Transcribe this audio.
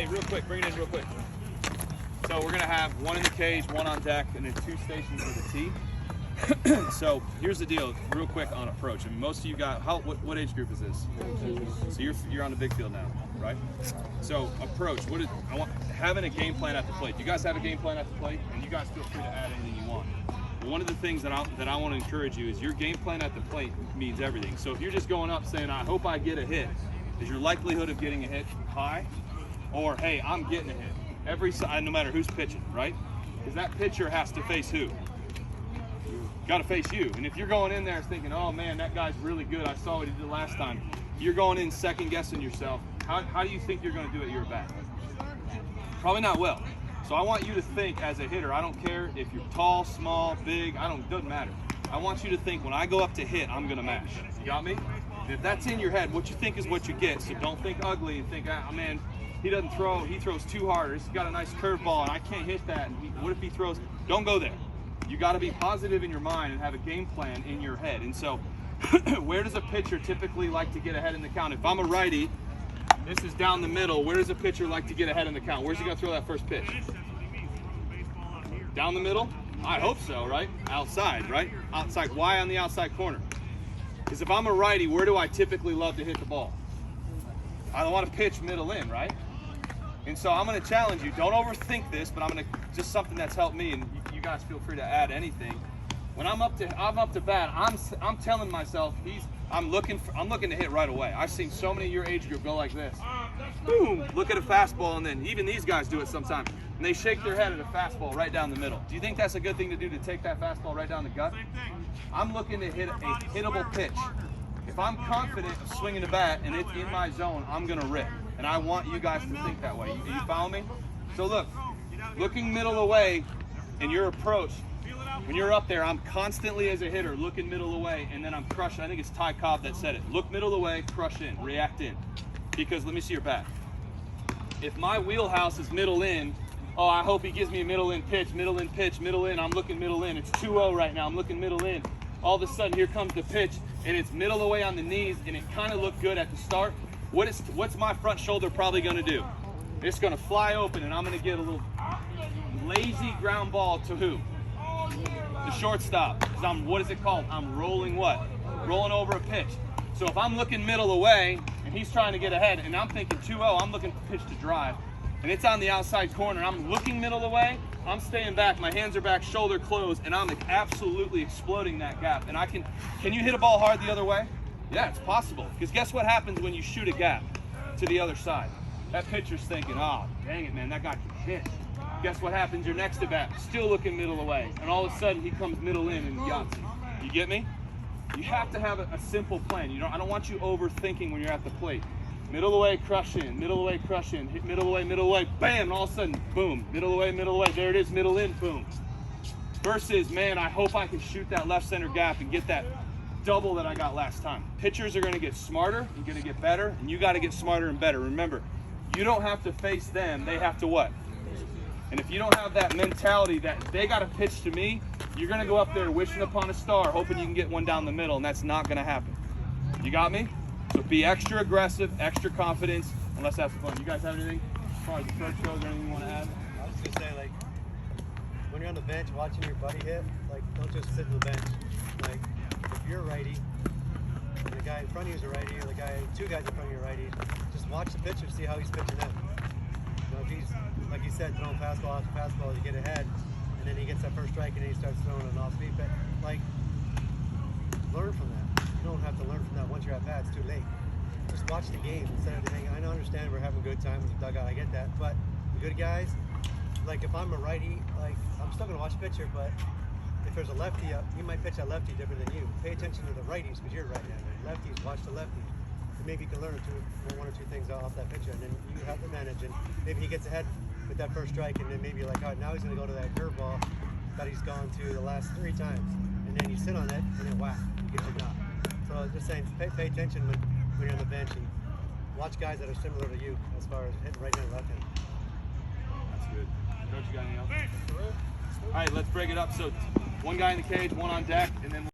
Hey, real quick, bring it in real quick. So we're gonna have one in the cage, one on deck, and then 2 stations with a tee. So here's the deal, real quick on approach. I mean, most of you got, what age group is this? So you're on the big field now, right? So approach, I want having a game plan at the plate. You guys have a game plan at the plate, and you guys feel free to add anything you want. But one of the things that I want to encourage you is your game plan at the plate means everything. So if you're just going up saying, I hope I get a hit, is your likelihood of getting a hit high? Or, hey, I'm getting a hit. Every side, no matter who's pitching, right? Because that pitcher has to face who? Got to face you. And if you're going in there thinking, oh man, that guy's really good, I saw what he did last time, you're going in second guessing yourself. How do you think you're going to do at your bat? Probably not well. So I want you to think as a hitter, I don't care if you're tall, small, big, it doesn't matter. I want you to think when I go up to hit, I'm going to mash. You got me? And if that's in your head, what you think is what you get. So don't think ugly and think, ah, man, he doesn't throw, he throws too hard, or he's got a nice curveball and I can't hit that. And what if he throws? Don't go there. You got to be positive in your mind and have a game plan in your head. And so where does a pitcher typically like to get ahead in the count? If I'm a righty, this is down the middle. Where does a pitcher like to get ahead in the count? Where's he going to throw that first pitch? Down the middle? I hope so, right? Outside, right? Outside. Why on the outside corner? Because if I'm a righty, where do I typically love to hit the ball? I want to pitch middle in, right? And so I'm going to challenge you. Don't overthink this, but I'm going to just something that's helped me, and you guys feel free to add anything. When I'm up to bat, I'm telling myself I'm looking to hit right away. I've seen so many of your age group go like this. Boom! Look at a fastball, and then even these guys do it sometimes. And they shake their head at a fastball right down the middle. Do you think that's a good thing to do, to take that fastball right down the gut? I'm looking to hit a hittable pitch. If I'm confident of swinging the bat and it's in my zone, I'm going to rip. And I want you guys to think that way. You follow me? So look, looking middle away in your approach, when you're up there, I'm constantly as a hitter looking middle away, and then I'm crushing. I think it's Ty Cobb that said it. Look middle away, crush in, react in. Because let me see your bat. If my wheelhouse is middle in, oh, I hope he gives me a middle in pitch, middle in pitch, middle in. I'm looking middle in. It's 2-0 right now. I'm looking middle in. All of a sudden, here comes the pitch, and it's middle away on the knees, and it kind of looked good at the start. What's my front shoulder probably going to do? It's going to fly open, and I'm going to get a little lazy ground ball to who? The shortstop. Because what is it called? I'm rolling what? Rolling over a pitch. So if I'm looking middle away, and he's trying to get ahead, and I'm thinking 2-0, I'm looking for pitch to drive, and it's on the outside corner, I'm looking middle away, I'm staying back, my hands are back, shoulder closed, and I'm absolutely exploding that gap. And can you hit a ball hard the other way? Yeah, it's possible. Because guess what happens when you shoot a gap to the other side? That pitcher's thinking, oh, dang it, man, that guy can hit. Guess what happens? Your next to bat, still looking middle away. And all of a sudden, he comes middle in and yachts. You get me? You have to have a simple plan. I don't want you overthinking when you're at the plate. Middle away, crush in. Middle away, crush in. Hit middle away, bam, and all of a sudden, boom. Middle away, there it is, middle in, boom. Versus, man, I hope I can shoot that left center gap and get that double that I got last time. Pitchers are going to get smarter, you're going to get better, and you got to get smarter and better. Remember, you don't have to face them, they have to what? And if you don't have that mentality that they got to pitch to me, you're going to go up there wishing upon a star, hoping you can get one down the middle, and that's not going to happen. You got me? So be extra aggressive, extra confidence, and let's have some fun. You guys have anything as far as the first shows or anything you want to add? I was just going to say, when you're on the bench watching your buddy hit, don't just sit on the bench. If you're a righty, and the guy in front of you is a righty, or two guys in front of you are righty, just watch the pitcher, see how he's pitching out. If he's, like you said, throwing fastball after fastball to get ahead, and then he gets that first strike and then he starts throwing an off-speed pitch, learn from that. You don't have to learn from that once you're at bat, it's too late. Just watch the game instead of hanging. I understand we're having a good time with the dugout, I get that, but the good guys, if I'm a righty, I'm still going to watch the pitcher, but if there's a lefty up, he might pitch that lefty different than you. Pay attention to the righties because you're right-handed. Lefties, watch the lefties. And maybe you can learn one or two things off that pitcher, and then you have to manage. And maybe he gets ahead with that first strike, and then maybe all right, now he's going to go to that curveball that he's gone to the last 3 times. And then you sit on it, and then whack, you get your knock. So I was just saying, pay attention when you're on the bench, and watch guys that are similar to you as far as hitting right hand, left hand. That's good. Coach, you got anything else? All right, let's break it up. So one guy in the cage, one on deck, and then